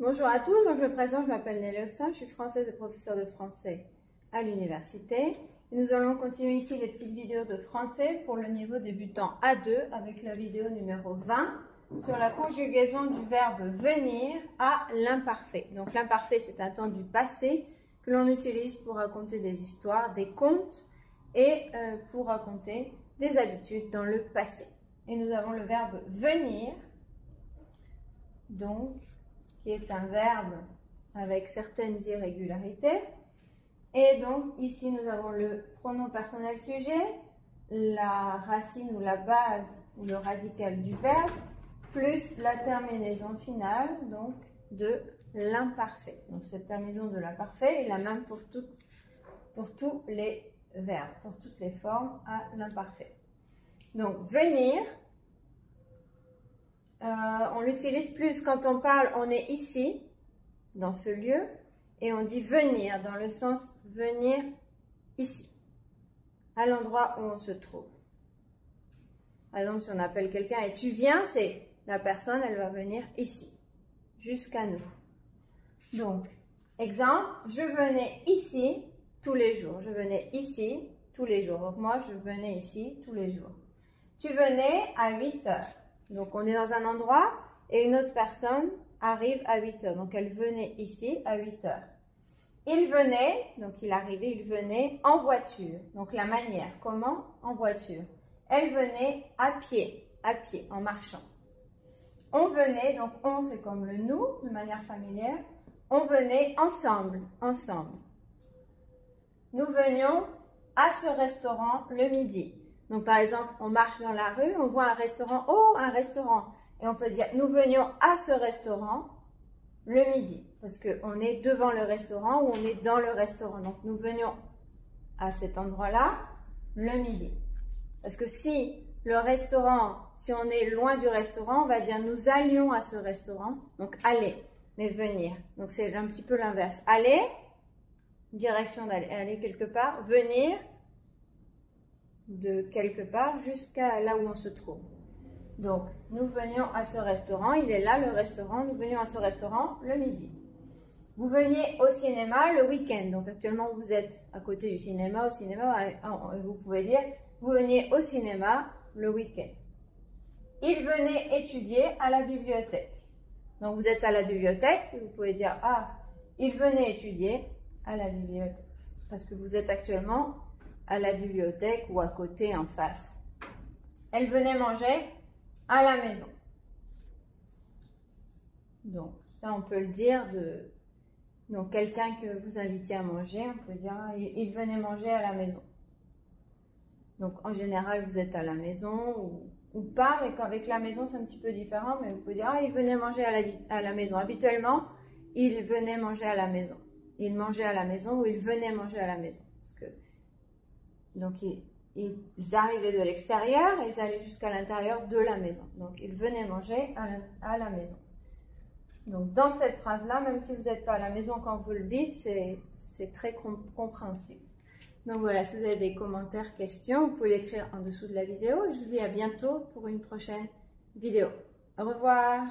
Bonjour à tous, je me présente, je m'appelle Nelly Austin, je suis française et professeure de français à l'université. Nous allons continuer ici les petites vidéos de français pour le niveau débutant A2 avec la vidéo numéro 20 sur la conjugaison du verbe venir à l'imparfait. Donc l'imparfait, c'est un temps du passé que l'on utilise pour raconter des histoires, des contes et pour raconter des habitudes dans le passé. Et nous avons le verbe venir, donc qui est un verbe avec certaines irrégularités. Et donc ici nous avons le pronom personnel sujet, la racine ou la base ou le radical du verbe, plus la terminaison finale donc de l'imparfait. Donc cette terminaison de l'imparfait est la même pour tous les verbes, pour toutes les formes à l'imparfait. Donc venir, on l'utilise plus quand on parle, on est ici, dans ce lieu, et on dit venir, dans le sens venir ici, à l'endroit où on se trouve. Par exemple, si on appelle quelqu'un et tu viens, c'est la personne, elle va venir ici, jusqu'à nous. Donc, exemple, je venais ici tous les jours. Je venais ici tous les jours. Donc moi, je venais ici tous les jours. Tu venais à 8 heures. Donc on est dans un endroit et une autre personne arrive à 8 heures. Donc elle venait ici à 8 heures. Il venait, donc il arrivait, il venait en voiture. Donc la manière, comment? En voiture. Elle venait à pied, en marchant. On venait, donc on c'est comme le nous, de manière familière. On venait ensemble, ensemble. Nous venions à ce restaurant le midi. Donc par exemple, on marche dans la rue, on voit un restaurant, oh un restaurant. Et on peut dire, nous venions à ce restaurant le midi. Parce qu'on est devant le restaurant ou on est dans le restaurant. Donc nous venions à cet endroit-là le midi. Parce que si le restaurant, si on est loin du restaurant, on va dire nous allions à ce restaurant. Donc aller, mais venir. Donc c'est un petit peu l'inverse. Aller, direction d'aller, aller quelque part, venir de quelque part jusqu'à là où on se trouve. Donc, nous venions à ce restaurant, il est là le restaurant, nous venions à ce restaurant le midi. Vous veniez au cinéma le week-end, donc actuellement vous êtes à côté du cinéma, vous pouvez dire, vous veniez au cinéma le week-end. Il venait étudier à la bibliothèque. Donc vous êtes à la bibliothèque, et vous pouvez dire, ah, il venait étudier à la bibliothèque, parce que vous êtes actuellement à la bibliothèque ou à côté, en face. Elle venait manger à la maison. Donc, ça, on peut le dire de... Donc, quelqu'un que vous invitez à manger, on peut dire, ah, il venait manger à la maison. Donc, en général, vous êtes à la maison ou pas, mais avec la maison, c'est un petit peu différent, mais vous pouvez dire, ah, il venait manger à la maison. Habituellement, il venait manger à la maison. Il mangeait à la maison ou il venait manger à la maison. Donc, ils arrivaient de l'extérieur et ils allaient jusqu'à l'intérieur de la maison. Donc, ils venaient manger à la maison. Donc, dans cette phrase-là, même si vous n'êtes pas à la maison quand vous le dites, c'est très compréhensible. Donc, voilà, si vous avez des commentaires, questions, vous pouvez l'écrire en dessous de la vidéo. Je vous dis à bientôt pour une prochaine vidéo. Au revoir!